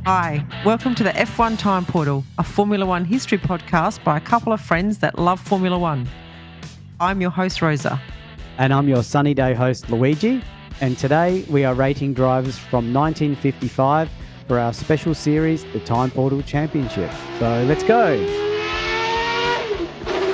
Hi, welcome to the F1 Time Portal, a Formula One history podcast by a couple of friends that love Formula One. I'm your host, Rosa. And I'm your sunny day host, Luigi. And today we are rating drivers from 1955 for our special series, the Time Portal Championship. So let's go.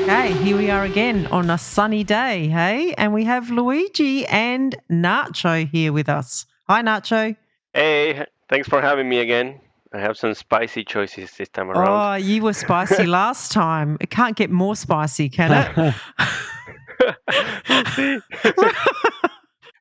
Okay, here we are again on a sunny day, hey? And we have Luigi and Nacho here with us. Hi, Nacho. Hey, thanks for having me again. I have some spicy choices this time around. Oh, you were spicy last time. It can't get more spicy, can it? We'll see.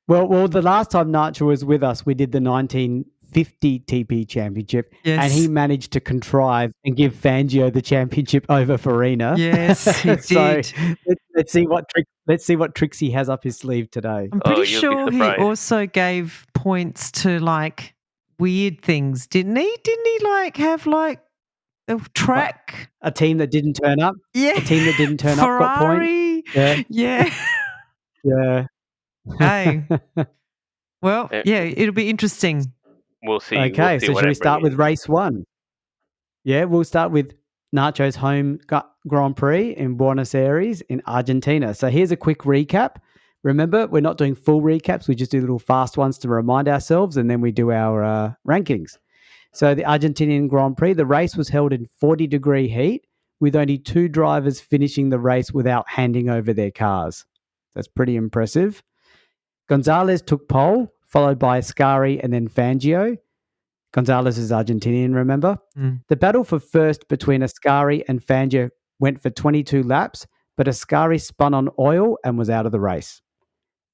Well, the last time Nacho was with us, we did the 1950 TP Championship, Yes. and he managed to contrive and give Fangio the championship over Farina. Yes, he So did. let's see what tricks he has up his sleeve today. I'm pretty you'll be sure he surprised. also gave points to like weird things, didn't he? Didn't he have a track? A team that didn't turn up. Yeah. A team that didn't turn up got points. Ferrari. Yeah. Yeah. Yeah. Hey. Well, Yeah. yeah, it'll be interesting. We'll see. Okay, We'll see so what should I we start bring with race one? Yeah, we'll start with Nacho's home Grand Prix in Buenos Aires in Argentina. So here's a quick recap. Remember, we're not doing full recaps. We just do little fast ones to remind ourselves, and then we do our rankings. So the Argentinian Grand Prix, the race was held in 40-degree heat with only two drivers finishing the race without handing over their cars. That's pretty impressive. Gonzalez took pole, followed by Ascari and then Fangio. Gonzalez is Argentinian, remember? Mm. The battle for first between Ascari and Fangio went for 22 laps, but Ascari spun on oil and was out of the race.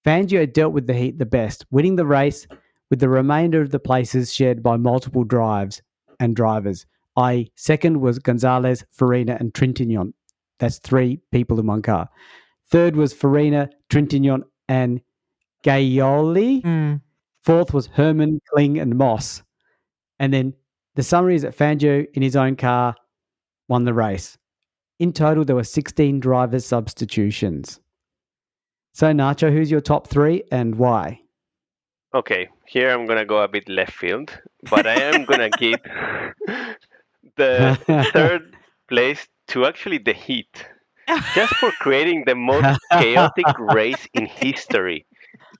Fangio dealt with the heat the best, winning the race with the remainder of the places shared by multiple drivers, i.e. second was Gonzalez, Farina and Trintignant. That's three people in one car. Third was Farina, Trintignant and Gaioli. Mm. Fourth was Herman, Kling and Moss. And then the summary is that Fangio in his own car won the race. In total, there were 16 driver substitutions. So, Nacho, who's your top three and why? Okay, here I'm going to go a bit left field, but I am going to give the third place to actually the Heat, just for creating the most chaotic race in history.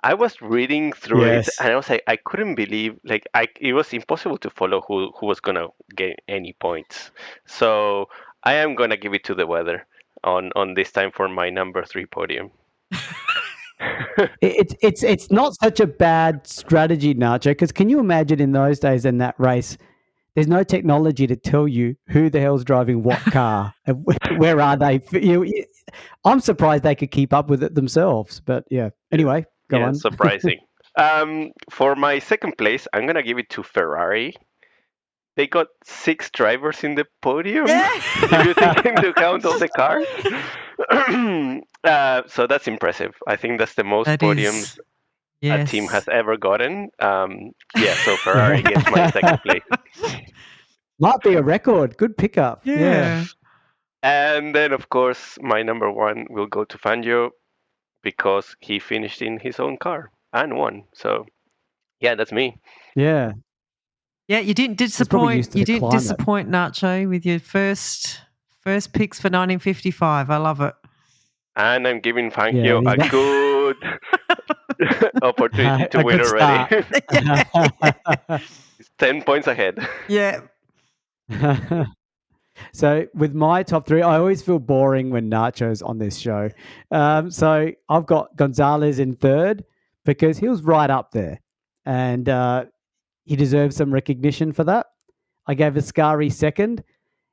I was reading through it, Yes. and I was like, I couldn't believe, it was impossible to follow who was going to get any points. So I am going to give it to the weather on this time for my number 3 podium. It's not such a bad strategy, Nacho, because can you imagine in those days in that race, there's no technology to tell you who the hell's driving what car and where are they. I'm surprised they could keep up with it themselves. But yeah, anyway, go on. Surprising. For my second place, I'm going to give it to Ferrari. They got 6 drivers in the podium, if you take into account all the cars. So that's impressive. I think that's the most podiums a team has ever gotten. So Ferrari gets my second place. Might be a record. Good pickup. Yeah. And then, of course, my number 1 will go to Fangio because he finished in his own car and won. So, yeah, that's me. Yeah. Yeah, you didn't disappoint. You didn't disappoint, Nacho, with your first picks for 1955. I love it. And I'm giving Fangio a good opportunity to win already. It's 10 points ahead. Yeah. So with my top 3, I always feel boring when Nacho's on this show. So I've got Gonzalez in third because he was right up there. And he deserves some recognition for that. I gave Ascari second.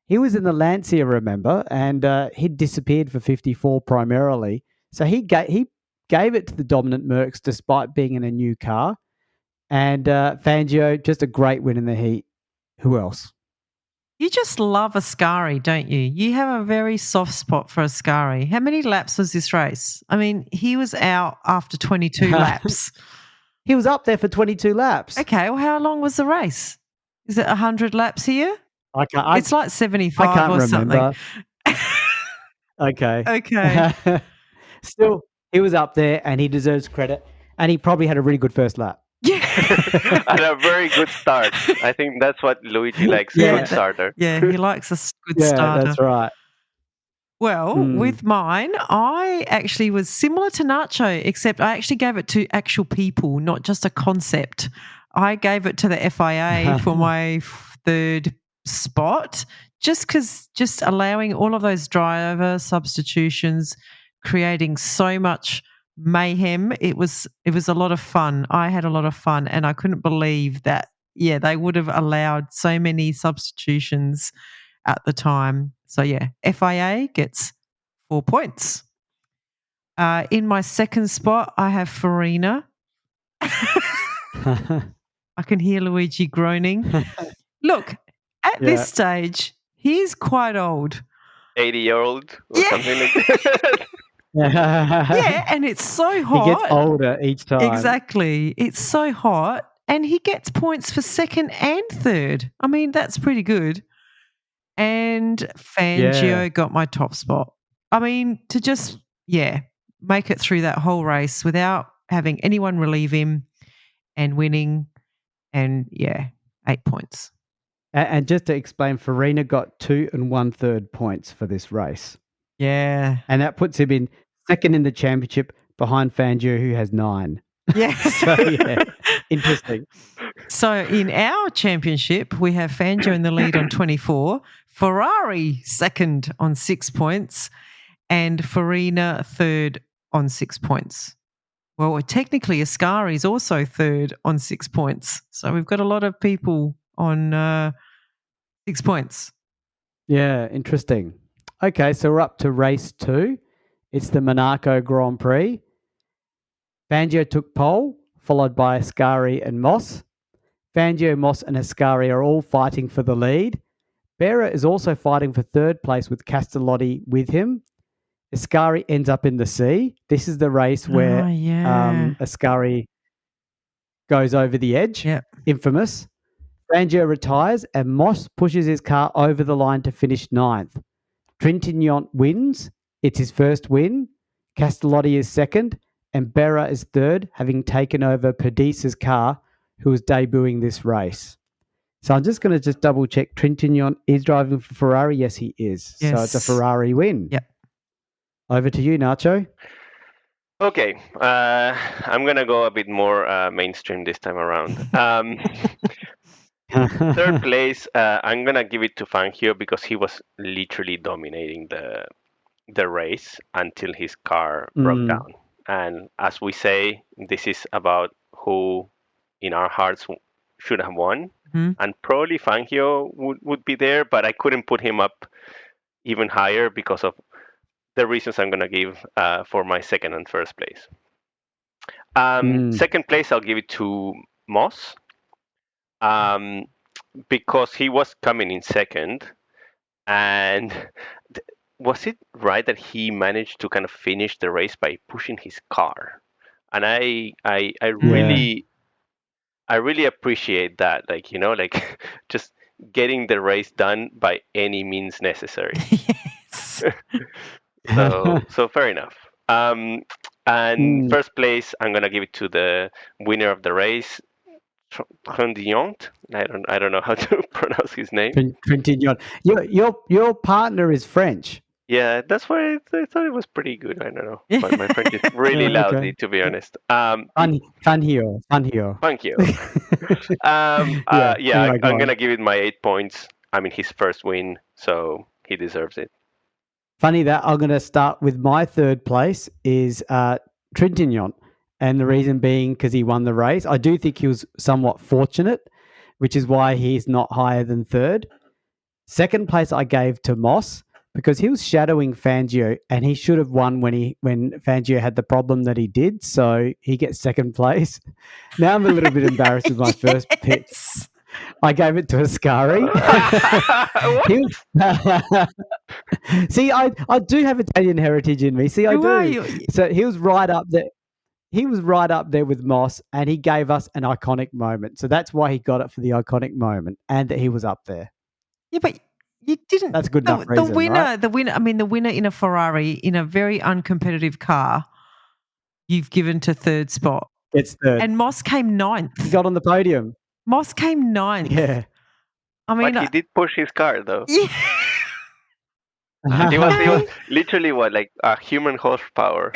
He was in the Lancia, remember, and he'd disappeared for 54 primarily. So he gave it to the dominant Mercs despite being in a new car. And Fangio, just a great win in the heat. Who else? You just love Ascari, don't you? You have a very soft spot for Ascari. How many laps was this race? I mean, he was out after 22 laps. He was up there for 22 laps. Okay, well, how long was the race? Is it 100 laps here? It's like 75 I can't or remember. something. Okay. Okay. Still, he was up there and he deserves credit. And he probably had a really good first lap. Yeah. And a very good start. I think that's what Luigi likes, Yeah. good starter. Yeah, he likes a good Yeah, starter. that's right. Well, with mine, I actually was similar to Nacho, except I actually gave it to actual people, not just a concept. I gave it to the FIA for my third spot, just allowing all of those driver substitutions, creating so much mayhem. It was a lot of fun. I had a lot of fun, and I couldn't believe that. Yeah, they would have allowed so many substitutions at the time. So yeah, FIA gets 4 points. In my second spot, I have Farina. I can hear Luigi groaning. Look, at this stage, he's quite old. 80-year-old or something like that. Yeah, and it's so hot. He gets older each time. Exactly. It's so hot, and he gets points for second and third. I mean, that's pretty good. And Fangio got my top spot. I mean, to just, make it through that whole race without having anyone relieve him and winning. And 8 points. And just to explain, Farina got 2 1/3 points for this race. Yeah. And that puts him in second in the championship behind Fangio, who has 9. Yeah. So, interesting. So in our championship, we have Fangio in the lead on 24, Ferrari second on 6 points, and Farina third on 6 points. Well, technically, Ascari is also third on 6 points. So we've got a lot of people on 6 points. Yeah, interesting. Okay, so we're up to race 2. It's the Monaco Grand Prix. Fangio took pole, followed by Ascari and Moss. Fangio, Moss and Ascari are all fighting for the lead. Berra is also fighting for third place with Castellotti with him. Ascari ends up in the sea. This is the race where Ascari goes over the edge. Yep. Infamous. Fangio retires and Moss pushes his car over the line to finish 9th. Trintignant wins. It's his first win. Castellotti is second and Berra is third, having taken over Perdisa's car, who was debuting this race. So I'm just going to double check. Trintignant is driving for Ferrari. Yes, he is. Yes. So it's a Ferrari win. Yep. Over to you, Nacho. Okay, I'm going to go a bit more mainstream this time around. Third place, I'm going to give it to Fangio because he was literally dominating the race until his car broke down. And as we say, this is about who in our hearts should have won. Mm-hmm. And probably Fangio would be there, but I couldn't put him up even higher because of the reasons I'm going to give for my second and first place. Second place, I'll give it to Moss because he was coming in second. And was it right that he managed to kind of finish the race by pushing his car? And I really appreciate that, like just getting the race done by any means necessary. Yes. So fair enough. And first place, I'm gonna give it to the winner of the race, Trintignant. I don't know how to pronounce his name. Trintignant. Your partner is French. Yeah, that's why I thought it was pretty good. I don't know. But my French is really lousy, to be honest. Fangio. Thank you. I'm going to give it my 8 points. I mean, his first win, so he deserves it. Funny that I'm going to start with my third place is Trintignant. And the reason being because he won the race. I do think he was somewhat fortunate, which is why he's not higher than third. Second place I gave to Moss, because he was shadowing Fangio and he should have won when Fangio had the problem that he did. So he gets second place. Now I'm a little bit embarrassed with my first pick. I gave it to Ascari. See, I do have Italian heritage in me. See, I do. So he was right up there. He was right up there with Moss and he gave us an iconic moment. So that's why he got it for the iconic moment and that he was up there. Yeah, but you didn't. That's good enough reason, the winner, right? the winner in a Ferrari in a very uncompetitive car you've given to third spot. Gets third. And Moss came ninth. He got on the podium. Moss came ninth. Yeah. I mean, But he did push his car, though. Yeah. It was literally like a human horsepower.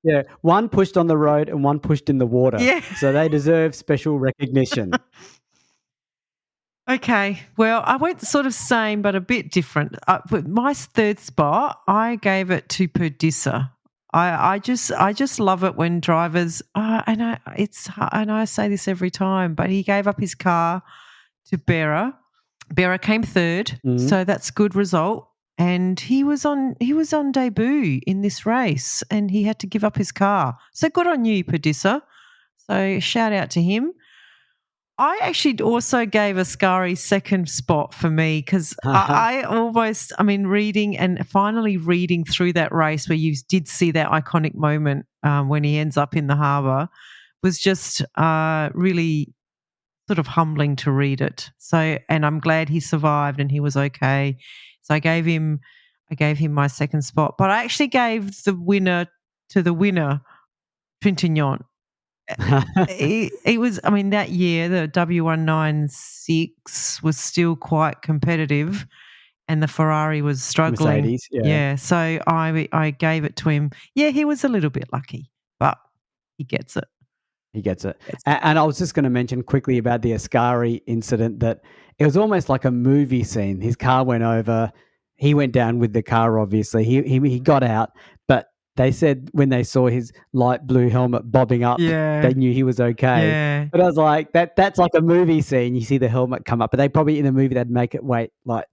Yeah, one pushed on the road and one pushed in the water. Yeah. So they deserve special recognition. Okay, well, I went sort of same but a bit different. But my third spot, I gave it to Perdissa. I just love it when drivers. And I say this every time, but he gave up his car to Berra. Berra came third, so that's a good result. And he was on debut in this race, and he had to give up his car. So good on you, Perdissa. So shout out to him. I actually also gave Ascari second spot for me because finally reading through that race where you did see that iconic moment when he ends up in the harbour was just really sort of humbling to read it. So, and I'm glad he survived and he was okay. So I gave him my second spot, but I actually gave the winner to the winner, Trintignant. It was, that year the W196 was still quite competitive and the Ferrari was struggling. Mercedes, yeah. So I gave it to him. Yeah, he was a little bit lucky, but he gets it. He gets it. And I was just going to mention quickly about the Ascari incident that it was almost like a movie scene. His car went over. He went down with the car, obviously. He got out, but they said when they saw his light blue helmet bobbing up, they knew he was okay. Yeah. But I was like, that's like a movie scene. You see the helmet come up, but they probably in the movie they'd make it wait like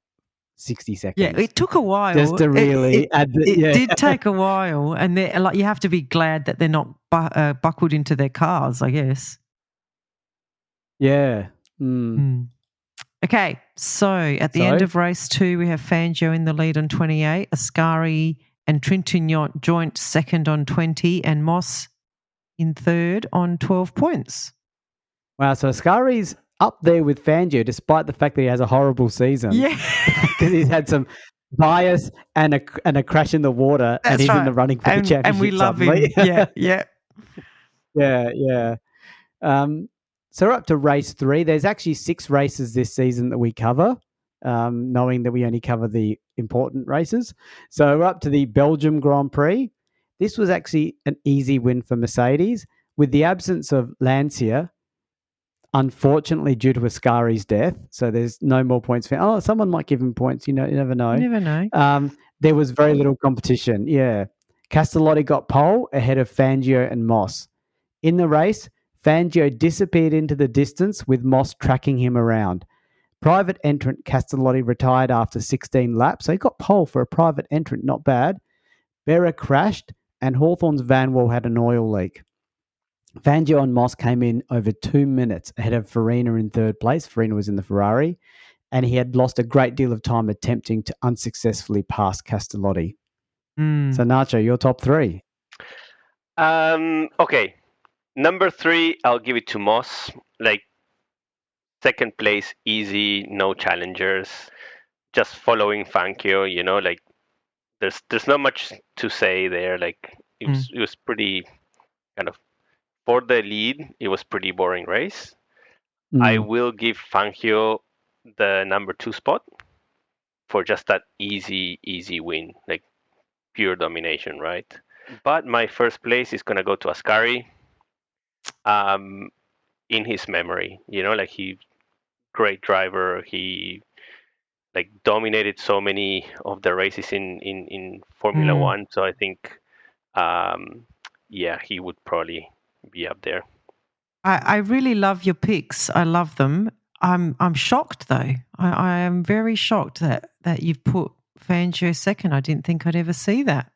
60 seconds. Yeah, it took a while. Just to really add it did take a while, and you have to be glad that they're not buckled into their cars, I guess. Yeah. Okay, so at the end of race 2, we have Fangio in the lead on 28, Ascari and Trintignant joint second on 20, and Moss in third on 12 points. Wow, so Ascari's up there with Fangio, despite the fact that he has a horrible season. Yeah. Because he's had some bias and a crash in the water, and he's in the running for the championship. And we love him. Yeah. Yeah. So we're up to race 3. There's actually 6 races this season that we cover, knowing that we only cover the important races. So we're up to the Belgium Grand Prix. This was actually an easy win for Mercedes. With the absence of Lancia, unfortunately due to Ascari's death, so there's no more points for someone might give him points, you never know. You never know. There was very little competition. Castellotti got pole ahead of Fangio and Moss. In the race, Fangio disappeared into the distance with Moss tracking him around. Private entrant Castellotti retired after 16 laps, so he got pole for a private entrant, not bad. Berra crashed and Hawthorne's van wall had an oil leak. Fangio and Moss came in over 2 minutes ahead of Farina in third place. Farina was in the Ferrari, and he had lost a great deal of time attempting to unsuccessfully pass Castellotti. So, Nacho, your top 3. Okay. Number 3, I'll give it to Moss. Second place, easy, no challengers. Just following Fangio, there's not much to say there. It was pretty kind of, for the lead, it was pretty boring race. I will give Fangio the number 2 spot for just that easy win, pure domination, right? But my first place is going to go to Ascari in his memory. He great driver. He dominated so many of the races in Formula One. So I think, he would probably be up there. I really love your picks. I love them. I'm shocked though. I am very shocked that you've put Fangio second. I didn't think I'd ever see that.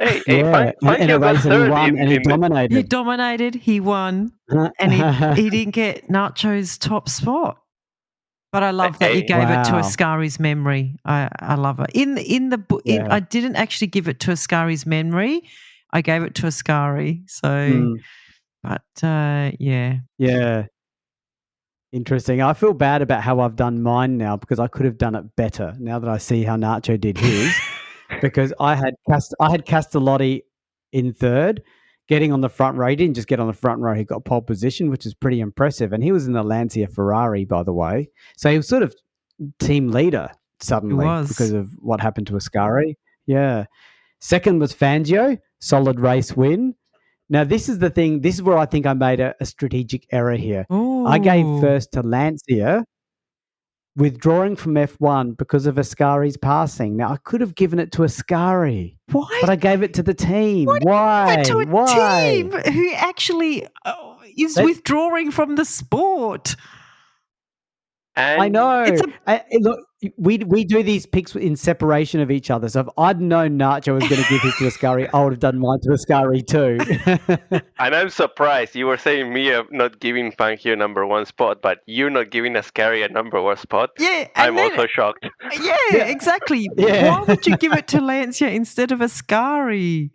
Fangio got third, and he dominated. He dominated. He won, and he didn't get Nacho's top spot. But I love that you gave it to Ascari's memory. I love it. I didn't actually give it to Ascari's memory. I gave it to Ascari. So, but yeah. Interesting. I feel bad about how I've done mine now because I could have done it better now that I see how Nacho did his. because I had Castellotti in third, getting on the front row. He didn't just get on the front row; he got pole position, which is pretty impressive. And he was in the Lancia Ferrari, by the way, so he was sort of team leader suddenly because of what happened to Ascari. Yeah. Second was Fangio, solid race win. Now, this is the thing. This is where I think I made a strategic error here. Ooh. I gave first to Lancia, withdrawing from F1 because of Ascari's passing. Now, I could have given it to Ascari. Why? But I gave it to the team. Why? Give it to a team who actually is withdrawing from the sport. I know. Look, we do these picks in separation of each other. So if I'd known Nacho was going to give his to Ascari, I would have done mine to Ascari too. And I'm surprised. You were saying me not giving Fangio number one spot, but you not giving Ascari a number one spot. Yeah, I'm also shocked. Yeah, exactly. Yeah. Why would you give it to Lancia instead of Ascari?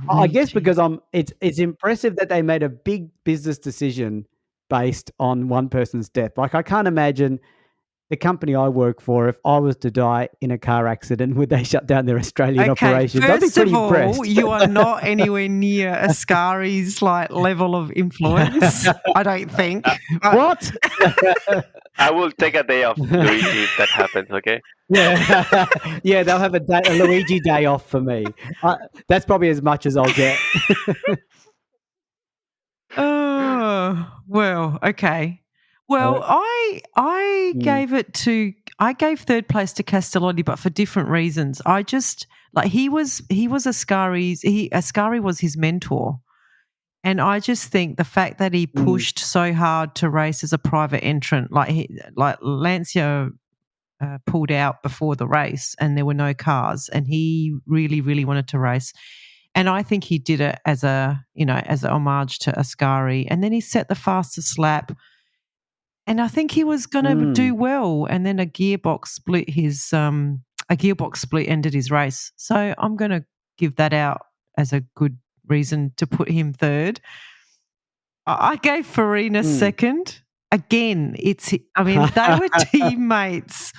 I guess because it's impressive that they made a big business decision based on one person's death. Like, I can't imagine the company I work for, if I was to die in a car accident, would they shut down their Australian operation? First of all, you are not anywhere near Ascari's level of influence, I don't think. What? I will take a day off, Luigi, if that happens, okay? Yeah, yeah, they'll have a Luigi day off for me. That's probably as much as I'll get. Oh, well, okay. Well, I gave third place to Castellotti, but for different reasons. I just he was Ascari was his mentor, and I just think the fact that he pushed so hard to race as a private entrant, Lancia pulled out before the race, and there were no cars, and he really, really wanted to race. And I think he did it as an homage to Ascari, and then he set the fastest lap. And I think he was going to do well, and then a gearbox split ended his race. So I'm going to give that out as a good reason to put him third. I gave Farina second. Again, they were teammates,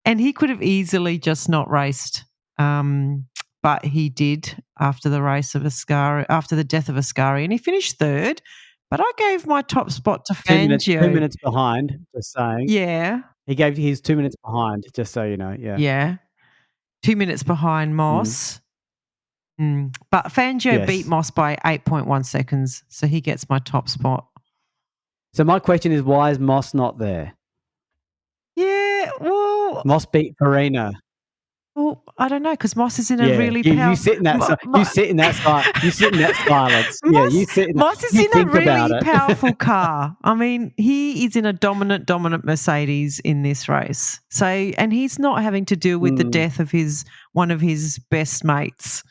and he could have easily just not raced, but he did after the death of Ascari, and he finished third. But I gave my top spot to Fangio. 2 minutes behind, just saying. Yeah. He gave his 2 minutes behind, just so you know. Yeah. Yeah. 2 minutes behind Moss. But Fangio beat Moss by 8.1 seconds, so he gets my top spot. So my question is, why is Moss not there? Yeah, well... Moss beat Farina. Well, I don't know, because Moss is in a really powerful... You sit in that silence. Moss is in a really powerful car. I mean, he is in a dominant Mercedes in this race. So, and he's not having to deal with the death of one of his best mates.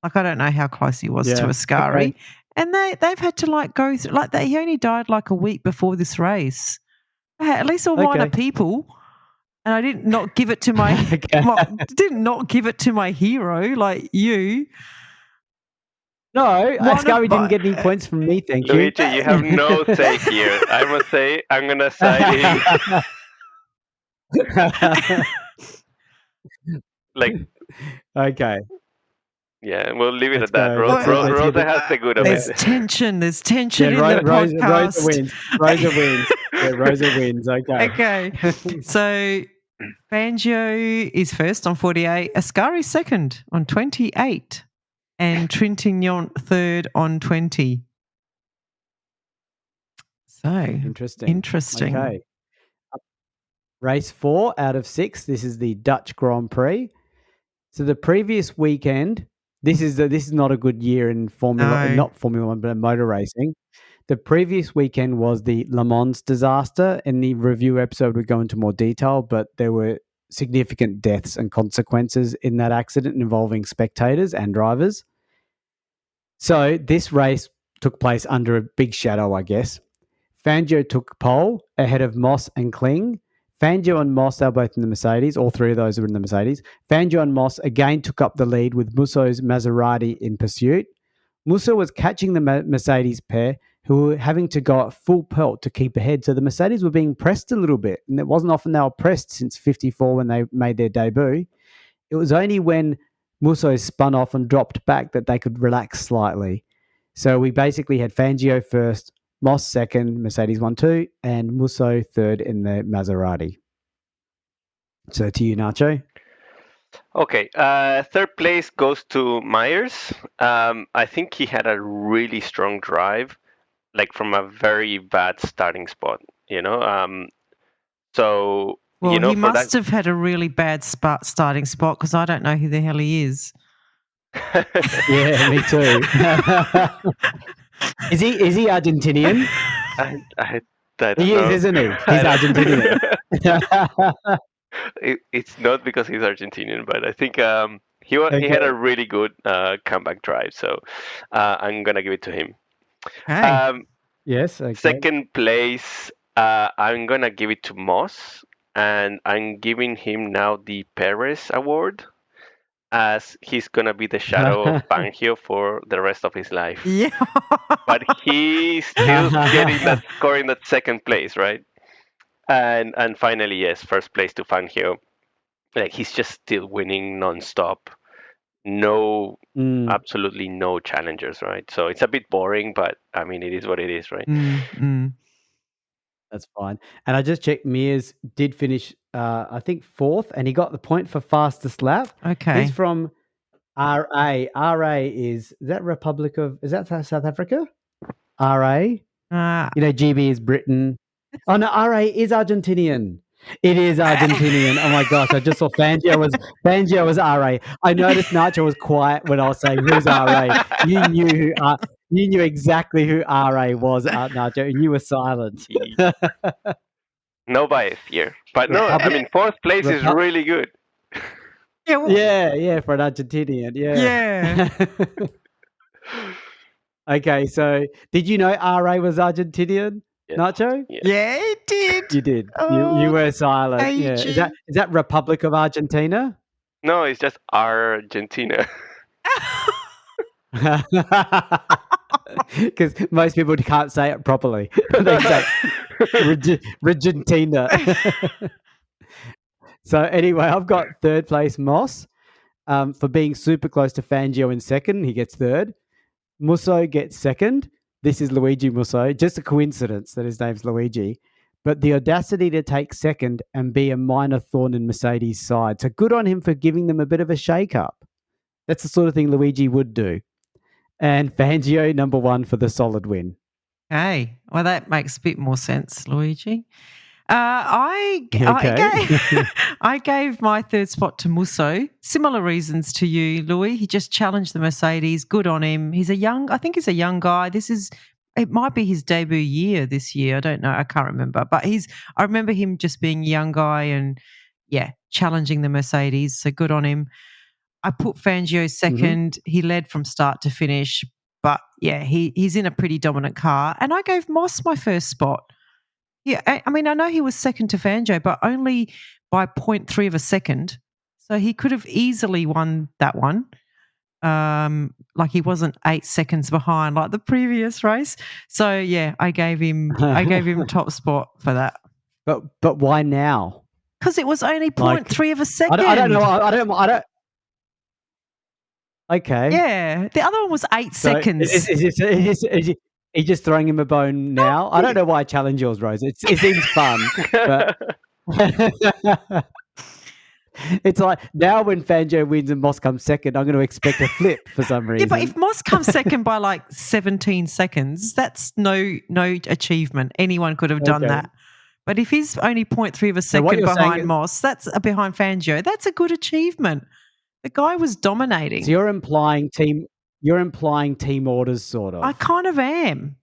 I don't know how close he was to Ascari. Okay. And they've had to go through... he only died a week before this race. At least all mine are people. And I did not give it to my give it to my hero like you. No, Ascari didn't get any points from me, thank you. Luigi, you have no say here. I must say, I'm going to side in. Okay. Yeah, we'll leave it at that. Rosa has the good of it. There's tension in the podcast. Rosa wins. Yeah, Rosa wins. Okay. So Fangio is first on 48, Ascari second on 28, and Trintignant third on 20. So interesting. Okay. Race 4 out of 6. This is the Dutch Grand Prix. So the previous weekend, this is not a good year in not Formula 1, but in motor racing. The previous weekend was the Le Mans disaster. In the review episode, we go into more detail, but there were significant deaths and consequences in that accident involving spectators and drivers. So this race took place under a big shadow, I guess. Fangio took pole ahead of Moss and Kling. Fangio and Moss are both in the Mercedes. All three of those are in the Mercedes. Fangio and Moss again took up the lead with Musso's Maserati in pursuit. Musso was catching the Mercedes pair, who were having to go at full pelt to keep ahead. So the Mercedes were being pressed a little bit, and it wasn't often they were pressed since 54 when they made their debut. it was only when Musso spun off and dropped back that they could relax slightly. So we basically had Fangio first, Moss second, Mercedes 1-2, and Musso third in the Maserati. So to you, Nacho. Okay, third place goes to Myers. I think he had a really strong drive, like from a very bad starting spot, you know. So, Well, you know, he for must that. have had a really bad starting spot because I don't know who the hell he is. Yeah, me too. Is he Argentinian? I don't He know. is, isn't he? He's I don't- Argentinian. It's not because he's Argentinian, but I think he Okay. had a really good comeback drive. So I'm gonna give it to him. Hey. Yes. Okay. Second place, I'm gonna give it to Moss, and I'm giving him now the Perez Award, as he's gonna be the shadow of Fangio for the rest of his life. Yeah. But he's still scoring that second place, right? And finally, yes, first place to Fangio. Like, he's just still winning nonstop. No, absolutely no challengers, right? So it's a bit boring, but I mean, it is what it is, right? That's fine. And I just checked, Mears did finish, I think, fourth, and he got the point for fastest lap. Okay. He's from RA. RA is that South Africa? RA? GB is Britain. Oh, no, RA is Argentinian. It is Argentinian. Oh my gosh! I just saw Fangio was RA. I noticed Nacho was quiet when I was saying who's RA. You knew exactly who RA was, Nacho, and you were silent. No bias here, but no, I mean, fourth place is really good. Yeah, for an Argentinian. Yeah. Okay, so did you know RA was Argentinian? Yes. Nacho? Yeah, it did. You did. You were silent. Yeah. Is that Republic of Argentina? No, it's just Argentina. Because most people can't say it properly. They say Argentina. So anyway, I've got third place Moss for being super close to Fangio in second. He gets third. Musso gets second. This is Luigi Musso. Just a coincidence that his name's Luigi. But the audacity to take second and be a minor thorn in Mercedes' side. So good on him for giving them a bit of a shake-up. That's the sort of thing Luigi would do. And Fangio, number one for the solid win. Okay. Well, that makes a bit more sense, Luigi. I gave my third spot to Musso. Similar reasons to you, Louis. He just challenged the Mercedes. Good on him. I think he's a young guy. It might be his debut year this year. I don't know. I can't remember. But I remember him just being a young guy and, challenging the Mercedes. So good on him. I put Fangio second. Mm-hmm. He led from start to finish. But, he's in a pretty dominant car. And I gave Moss my first spot. Yeah, I mean, I know he was second to Fangio, but only by 0.3 of a second. So he could have easily won that one. Like he wasn't 8 seconds behind like the previous race. So I gave him top spot for that. But why now? Because it was only 0.3 of a second. I don't know. I don't. Okay. Yeah, the other one was 8 seconds. He's just throwing him a bone now. I don't know why I challenge yours, Rose. It seems fun. But it's like now when Fangio wins and Moss comes second, I'm going to expect a flip for some reason. Yeah, but if Moss comes second by like 17 seconds, that's no achievement. Anyone could have done that. But if he's only 0.3 of a second behind Moss, that's behind Fangio. That's a good achievement. The guy was dominating. So you're implying team orders, sort of. I kind of am.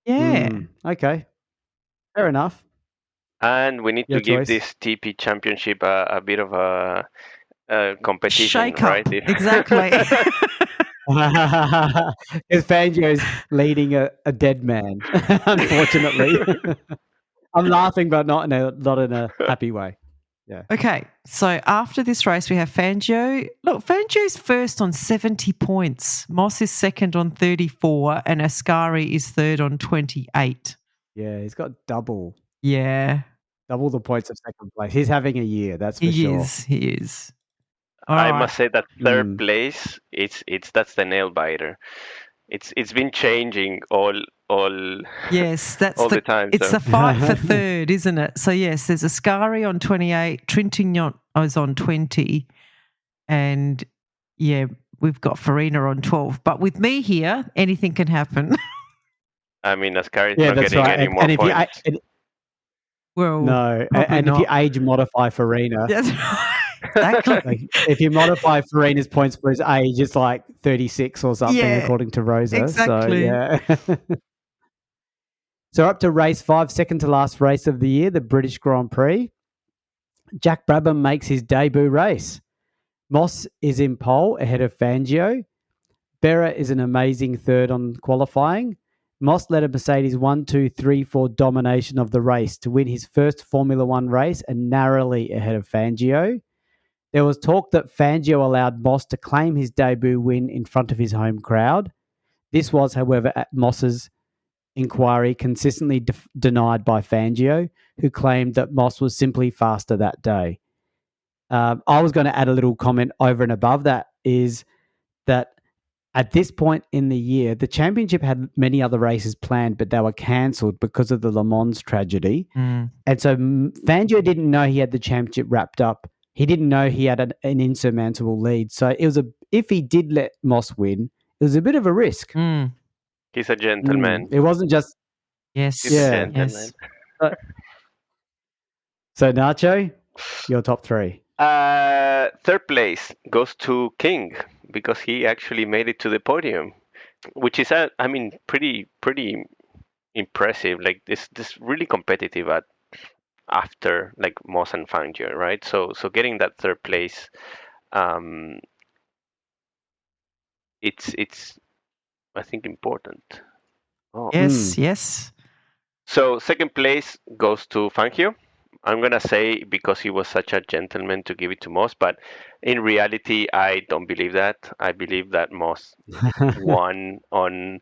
Yeah. Okay. Fair enough. And we need to give this TP championship a bit of a competition, shake right? Up. Exactly. Because Fangio's leading a dead man, unfortunately. I'm laughing, but not in a happy way. Yeah. Okay, so after this race, we have Fangio. Look, Fangio's first on 70 points. Moss is second on 34, and Ascari is third on 28. Yeah, he's got double. Yeah. Double the points of second place. He's having a year, that's for sure. He is. All I right. must say that third place, that's the nail biter. It's been changing all Yes, that's all the time. It's so. a fight for third, isn't it? So yes, there's Ascari on 28, Trintignant is on 20, and yeah, we've got Farina on 12. But with me here, anything can happen. I mean, Ascari's not getting any more points. Well, no, and if you age modify Farina, that's right. Exactly. like, if you modify Farina's points for his age, it's like 36 or something, according to Rosa. Exactly. So, yeah. So up to race 5, second to last race of the year, the British Grand Prix. Jack Brabham makes his debut race. Moss is in pole ahead of Fangio. Berra is an amazing third on qualifying. Moss led a Mercedes 1-2-3-4 domination of the race to win his first Formula One race and narrowly ahead of Fangio. There was talk that Fangio allowed Moss to claim his debut win in front of his home crowd. This was, however, at Moss's inquiry consistently denied by Fangio, who claimed that Moss was simply faster that day. I was going to add a little comment over and above that, is that at this point in the year, the championship had many other races planned, but they were cancelled because of the Le Mans tragedy. And so Fangio didn't know he had the championship wrapped up. He didn't know he had an insurmountable lead. So it was if he did let Moss win, it was a bit of a risk. He's a gentleman. It wasn't just... Yes. He's a gentleman. Yes. So Nacho, your top 3. Third place goes to King because he actually made it to the podium, which is, pretty impressive. Like this really competitive after like Moss and Fangio, right? So getting that third place, it's I think important. Oh. Yes. So second place goes to Fangio. I'm going to say because he was such a gentleman to give it to Moss, but in reality, I don't believe that. I believe that Moss won on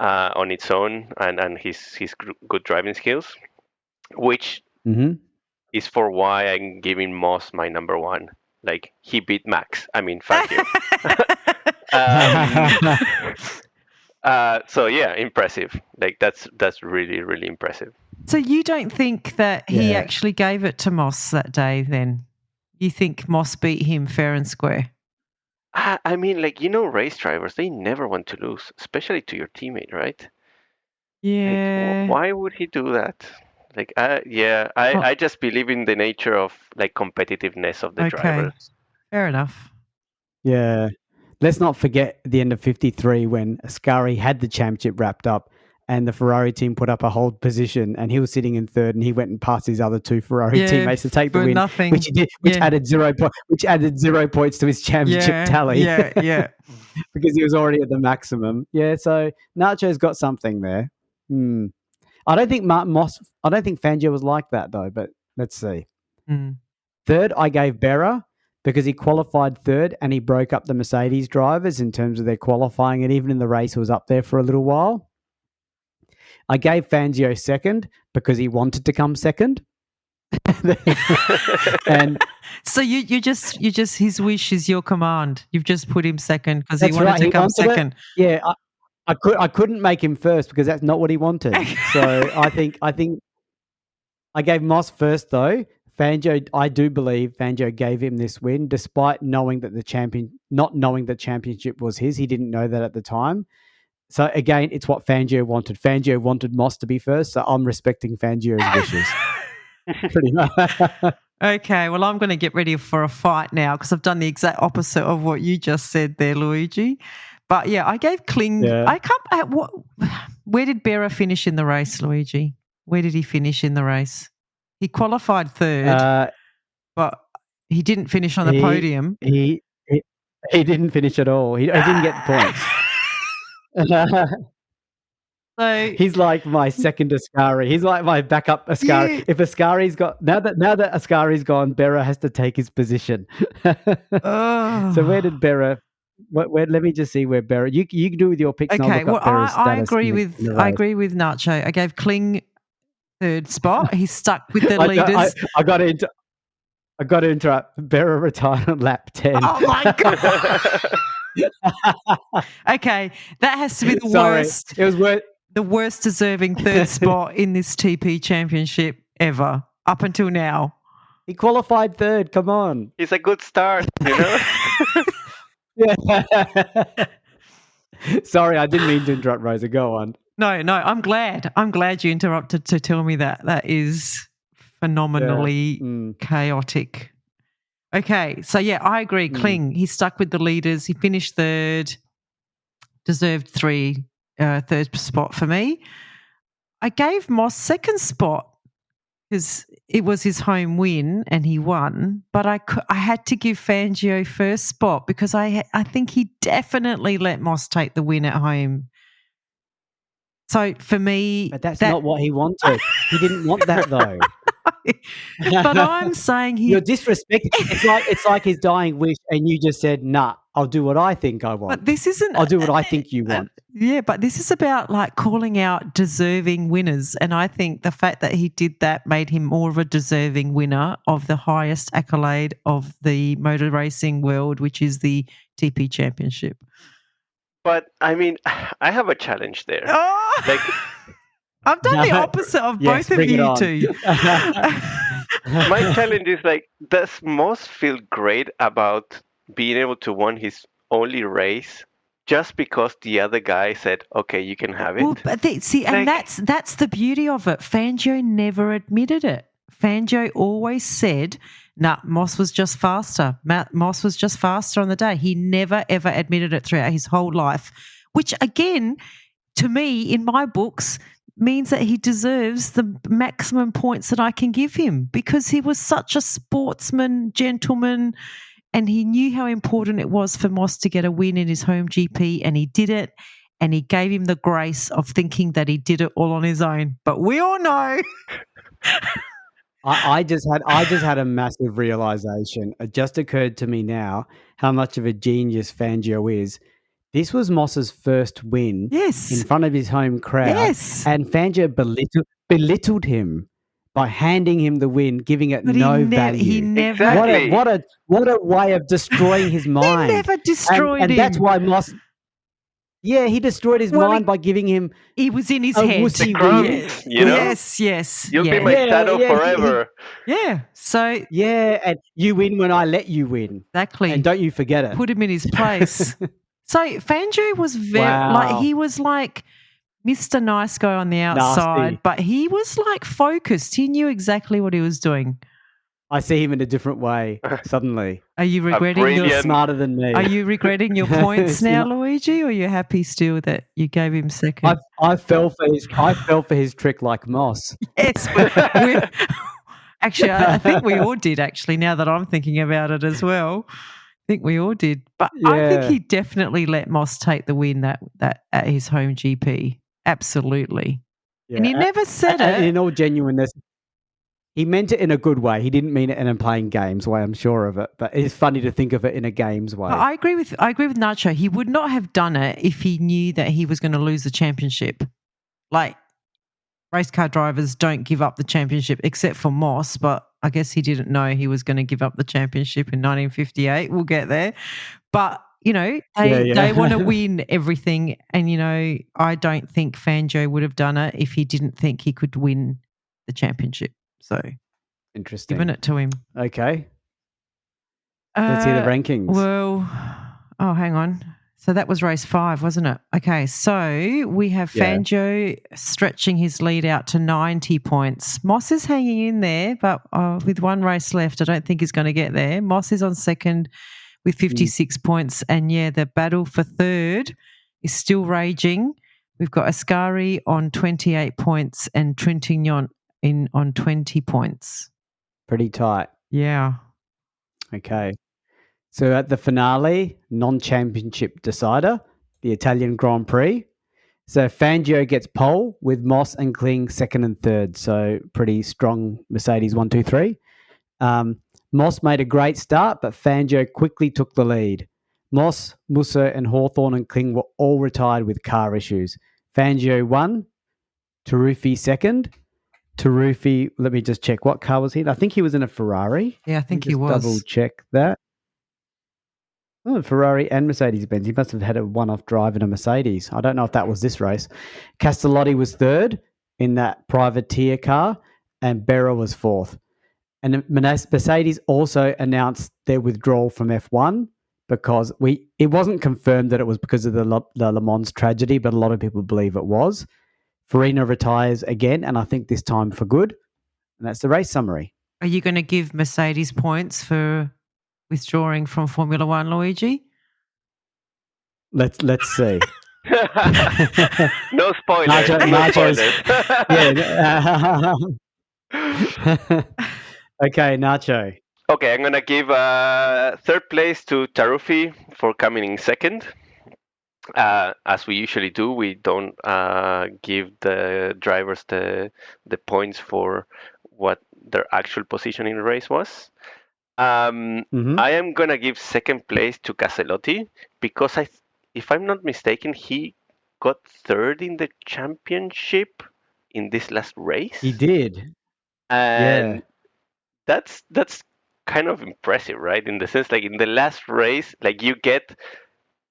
its own and his good driving skills, which is for why I'm giving Moss my number 1. Like, he beat Max. I mean, Fangio. So yeah, impressive. Like that's really, really impressive. So you don't think that he actually gave it to Moss that day then? You think Moss beat him fair and square? I mean, like, race drivers, they never want to lose, especially to your teammate, right? Yeah. Like, why would he do that? Like, I just believe in the nature of, like, competitiveness of the drivers. Fair enough. Yeah. Let's not forget the end of 53 when Ascari had the championship wrapped up and the Ferrari team put up a hold position and he was sitting in third and he went and passed his other 2 Ferrari teammates to take the win, which he did, which added 0 points to his championship tally. Yeah. Because he was already at the maximum. Yeah, so Nacho's got something there. I don't think Fangio was like that though, but let's see. Third, I gave Berra, because he qualified third and he broke up the Mercedes drivers in terms of their qualifying, and even in the race, he was up there for a little while. I gave Fangio second because he wanted to come second. And so you just his wish is your command. You've just put him second because he wanted to come second. Yeah, I couldn't make him first because that's not what he wanted. So I think I gave Moss first though. Fangio, I do believe Fangio gave him this win, despite knowing that not knowing the championship was his. He didn't know that at the time. So again, it's what Fangio wanted. Fangio wanted Moss to be first, so I'm respecting Fangio's wishes. Pretty much. Okay, well, I'm going to get ready for a fight now because I've done the exact opposite of what you just said there, Luigi. But yeah, I gave Kling. Yeah. Where did Berra finish in the race, Luigi? Where did he finish in the race? He qualified third, but he didn't finish on the podium. He didn't finish at all. He didn't get points. So he's like my second Ascari. He's like my backup Ascari. Yeah. If Ascari's got now that Ascari's gone, Berra has to take his position. So where did Berra? Where? Let me just see where Berra. You can do with your picks. Okay. Well, I agree with Nacho. I gave Kling third spot. He's stuck with the I leaders. got to interrupt. Berra retired on lap 10. Oh my God. Okay, that has to be the worst. It was worth the worst deserving third spot in this TP championship ever up until now. He qualified third. Come on. It's a good start, you know? Yeah. Sorry, I didn't mean to interrupt, Rosa. Go on. No, I'm glad. I'm glad you interrupted to tell me that. That is phenomenally chaotic. Okay, so yeah, I agree. Kling, he stuck with the leaders. He finished third, deserved third spot for me. I gave Moss second spot because it was his home win and he won, but I had to give Fangio first spot because I think he definitely let Moss take the win at home. So for me, but that's not what he wanted. He didn't want that though. But I'm saying you're disrespecting. It's like his dying wish, and you just said, "Nah, I'll do what I think I want." But this isn't. I'll do what I think you want. Yeah, but this is about like calling out deserving winners, and I think the fact that he did that made him more of a deserving winner of the highest accolade of the motor racing world, which is the TP Championship. But I mean, I have a challenge there. Oh! Like, I've done the opposite of both of you two. My challenge is like, does Moss feel great about being able to win his only race just because the other guy said, "Okay, you can have it"? Well, but and that's the beauty of it. Fangio never admitted it. Fangio always said, "Nah, Moss was just faster. Moss was just faster on the day." He never ever admitted it throughout his whole life, which again, to me, in my books, means that he deserves the maximum points that I can give him because he was such a sportsman, gentleman, and he knew how important it was for Moss to get a win in his home GP, and he did it, and he gave him the grace of thinking that he did it all on his own. But we all know. I just had a massive realization. It just occurred to me now how much of a genius Fangio is. This was Moss's first win in front of his home crowd. Yes. And Fangio belittled him by handing him the win, giving it no value. He never. Exactly. What a way of destroying his mind. He never destroyed him. And that's why Moss... Yeah, he destroyed his mind by giving him... He was in his head. The crumbs, you know? Yes. You'll be my shadow forever. So... Yeah, and you win when I let you win. Exactly. And don't you forget it. Put him in his place. So Fangio was he was like Mr. Nice Guy on the outside, Nasty. but he was like focused. He knew exactly what he was doing. I see him in a different way suddenly. Are you regretting You're smarter than me. Are you regretting your points now, Luigi, or are you happy still that you gave him second? I fell for his trick like Moss. Yes. Actually, I think we all did, actually, now that I'm thinking about it as well. I think we all did. But I think he definitely let Moss take the win that at his home GP. Absolutely. Yeah. And he never said it. In all genuineness, he meant it in a good way. He didn't mean it in a playing games way, I'm sure of it. But it's funny to think of it in a games way. I agree with Nacho. He would not have done it if he knew that he was going to lose the championship. Like, race car drivers don't give up the championship except for Moss, but I guess he didn't know he was going to give up the championship in 1958. We'll get there. But, you know, they want to win everything. And, you know, I don't think Fangio would have done it if he didn't think he could win the championship. So, interesting. Giving it to him. Okay. Let's hear the rankings. Well, hang on. So that was race 5, wasn't it? Okay, so we have Fangio stretching his lead out to 90 points. Moss is hanging in there, but with one race left, I don't think he's going to get there. Moss is on second with 56 points. And, the battle for third is still raging. We've got Ascari on 28 points and Trintignant on 20 points. Pretty tight. Yeah. Okay. So at the finale, non-championship decider, the Italian Grand Prix. So Fangio gets pole with Moss and Kling second and third. So pretty strong Mercedes 1, 2, 3. Moss made a great start, but Fangio quickly took the lead. Moss, Musso and Hawthorne and Kling were all retired with car issues. Fangio won, Taruffi second, Tarufi, let me just check. What car was he in? I think he was in a Ferrari. Yeah, I think he Just was. double check that. Oh, Ferrari and Mercedes-Benz. He must have had a one-off drive in a Mercedes. I don't know if that was this race. Castellotti was third in that privateer car, and Berra was fourth. And Mercedes also announced their withdrawal from F1 because it wasn't confirmed that it was because of the Le Mans tragedy, but a lot of people believe it was. Farina retires again, and I think this time for good. And that's the race summary. Are you going to give Mercedes points for withdrawing from Formula One, Luigi? Let's see. No spoilers. Nachos. Yeah. Okay, Nacho. Okay, I'm gonna give third place to Tarufi for coming in second. As we usually do, we don't give the drivers the points for what their actual position in the race was. I am gonna give second place to Castellotti because if I'm not mistaken, he got third in the championship in this last race. He did, and that's kind of impressive, right? In the sense, like in the last race, like you get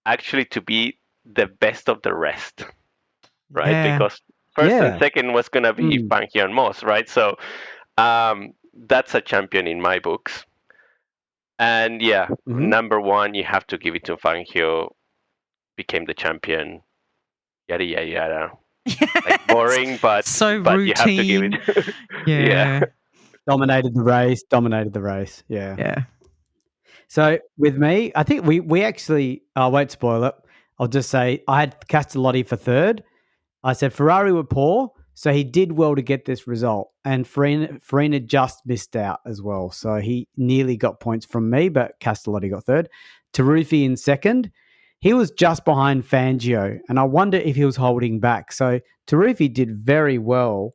actually to be the best of the rest, right? Yeah. Because first and second was gonna be Fangio and Moss, right? So that's a champion in my books. And number one, you have to give it to Fangio. Became the champion. Yada yada yada. Like boring, but so but routine. you have to give it. Yeah. Dominated the race. Yeah. So with me, I think we actually, I won't spoil it. I'll just say I had Castellotti for third. I said Ferrari were poor, so he did well to get this result. And Farina just missed out as well. So he nearly got points from me, but Castellotti got third. Tarufi in second. He was just behind Fangio, and I wonder if he was holding back. So Tarufi did very well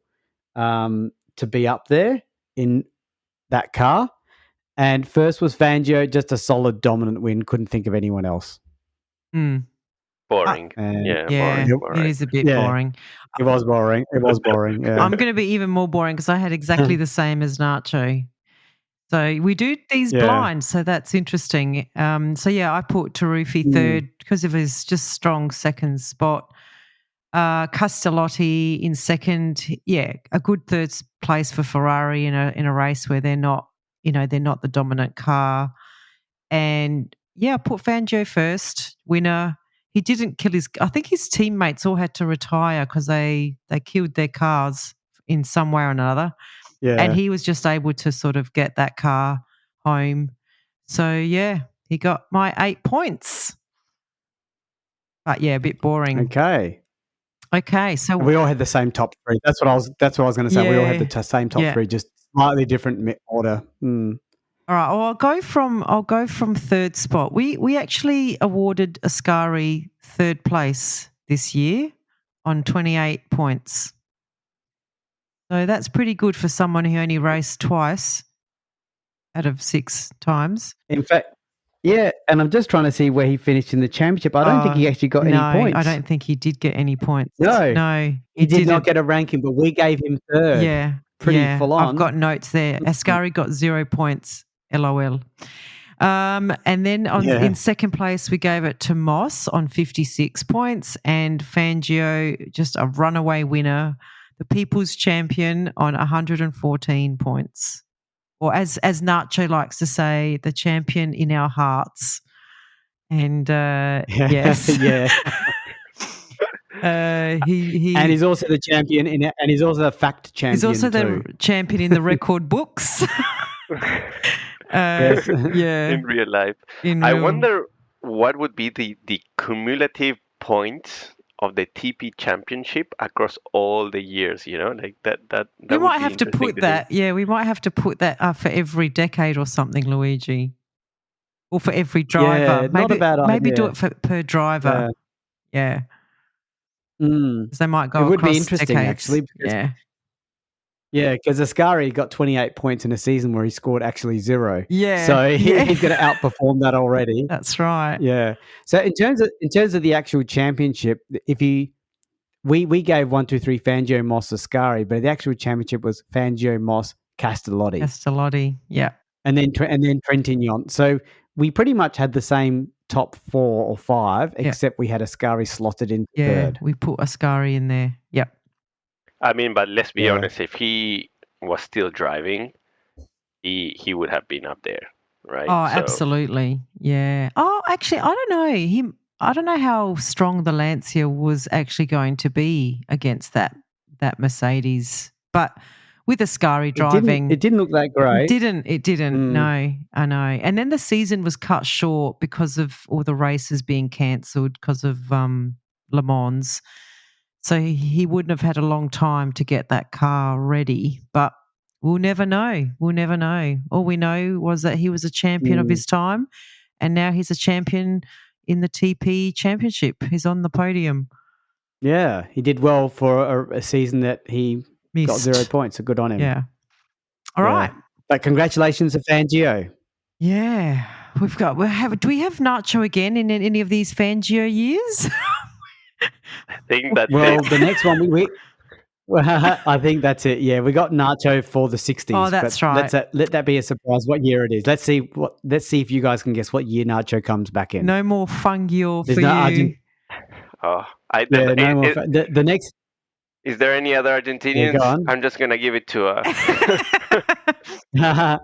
to be up there in that car. And first was Fangio, just a solid dominant win. Couldn't think of anyone else. Boring. Boring. It is a bit boring. It was boring. Yeah. I'm going to be even more boring because I had exactly the same as Nacho. So we do these blind, so that's interesting. I put Tarufi third because of his just strong second spot. Castellotti in second, a good third place for Ferrari in a race where they're not the dominant car. And I put Fangio first, winner. He didn't kill I think his teammates all had to retire because they killed their cars in some way or another. Yeah. And he was just able to sort of get that car home. So, he got my 8 points. But, a bit boring. Okay, so we all had the same top three. That's what I was going to say. We all had the same top three, just slightly different order. All right, well, I'll go from third spot. We actually awarded Ascari third place this year on 28 points. So that's pretty good for someone who only raced twice out of 6 times. In fact, and I'm just trying to see where he finished in the championship. I don't think he actually got any points. I don't think he did get any points. No, he did not get a ranking, but we gave him third. Yeah. Pretty full on. I've got notes there. Ascari got 0 points, LOL. And then in second place, we gave it to Moss on 56 points and Fangio, just a runaway winner, the people's champion on 114 points. Or as Nacho likes to say, the champion in our hearts. And yes. He and he's also the champion and he's also the fact champion. He's also the champion in the record books. In real life. I wonder what would be the cumulative points of the TP championship across all the years, like that we might have to put that. Yeah, we might have to put that up for every decade or something, Luigi. Or for every driver. Maybe do it per driver. Yeah. They might go It would across be interesting, decades. actually. Because Ascari got 28 points in a season where he scored actually 0. Yeah. So he's going to outperform that already. That's right. Yeah. So in terms of the actual championship, we gave 1, 2, 3 Fangio, Moss, Ascari, but the actual championship was Fangio, Moss, Castellotti. Castellotti, yeah. And then Trentignon. So we pretty much had the same top 4 or 5, except we had Ascari slotted in third. We put Ascari in there. Yep. I mean, but let's be honest. If he was still driving, he would have been up there, right? Oh, absolutely. Yeah. Oh, actually, I don't know. I don't know how strong the Lancia was actually going to be against that Mercedes, but with Ascari driving, it didn't look that great. It didn't. No, I know. And then the season was cut short because of all the races being cancelled because of Le Mans. So he wouldn't have had a long time to get that car ready, but we'll never know. We'll never know. All we know was that he was a champion of his time, and now he's a champion in the TP Championship. He's on the podium. Yeah, he did well for a season that he got 0 points, so good on him. Yeah. All right. But congratulations to Fangio. Yeah. Do we have Nacho again in any of these Fangio years? I think that's the next one I think that's it. Yeah, we got Nacho for the 60s. Oh, that's right. Let that be a surprise. What year it is? Let's see if you guys can guess what year Nacho comes back in. No more Fangio for you. No more. The next. Is there any other Argentinians? Yeah, I'm just gonna give it to. I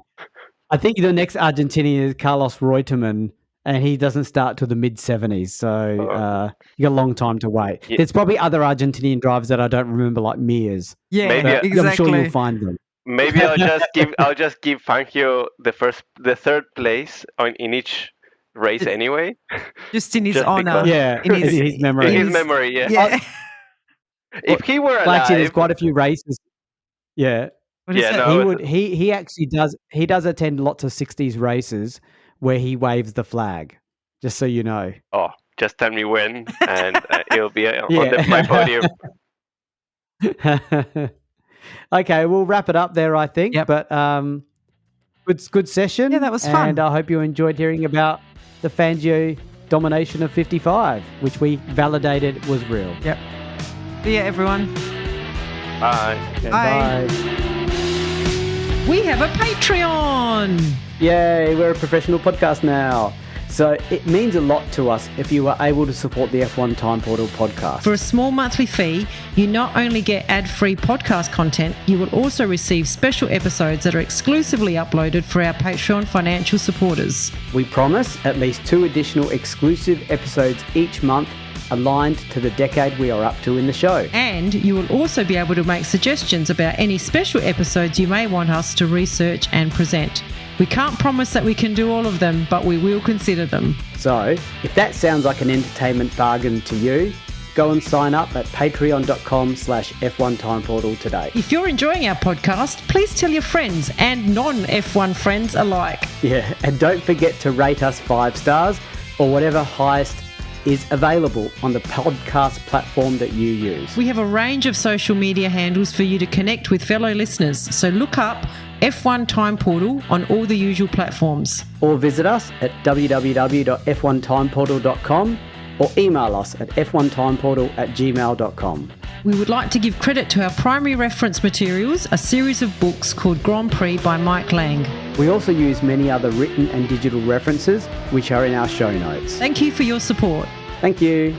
think the next Argentinian is Carlos Reutemann, and he doesn't start till the mid-70s, so you got a long time to wait. Yeah. There's probably other Argentinian drivers that I don't remember, like Mears. Yeah, exactly. I'm sure you'll find them. Maybe I'll just give Fangio the third place in each race anyway. Just in his honor. Yeah, in his memory. In his memory, yeah. If he were alive, actually, there's quite a few races. Yeah. No, he actually does. He does attend lots of 60s races where he waves the flag. Just so you know. Oh, just tell me when, and it'll be on my podium. Okay, we'll wrap it up there, I think. Yep. But good session. Yeah, that was fun. And I hope you enjoyed hearing about the Fangio domination of 55, which we validated was real. Yep. See ya, everyone. Bye. Okay, bye. We have a Patreon. Yay, we're a professional podcast now. So it means a lot to us if you are able to support the F1 Time Portal podcast. For a small monthly fee, you not only get ad-free podcast content, you will also receive special episodes that are exclusively uploaded for our Patreon financial supporters. We promise at least 2 additional exclusive episodes each month aligned to the decade we are up to in the show. And you will also be able to make suggestions about any special episodes you may want us to research and present. We can't promise that we can do all of them, but we will consider them. So, if that sounds like an entertainment bargain to you, go and sign up at patreon.com/F1 Time Portal today. If you're enjoying our podcast, please tell your friends and non-F1 friends alike. Yeah, and don't forget to rate us 5 stars or whatever highest is available on the podcast platform that you use. We have a range of social media handles for you to connect with fellow listeners, so look up F1 Time Portal on all the usual platforms. Or visit us at www.f1timeportal.com or email us at f1timeportal@gmail.com. We would like to give credit to our primary reference materials, a series of books called Grand Prix by Mike Lang. We also use many other written and digital references, which are in our show notes. Thank you for your support. Thank you.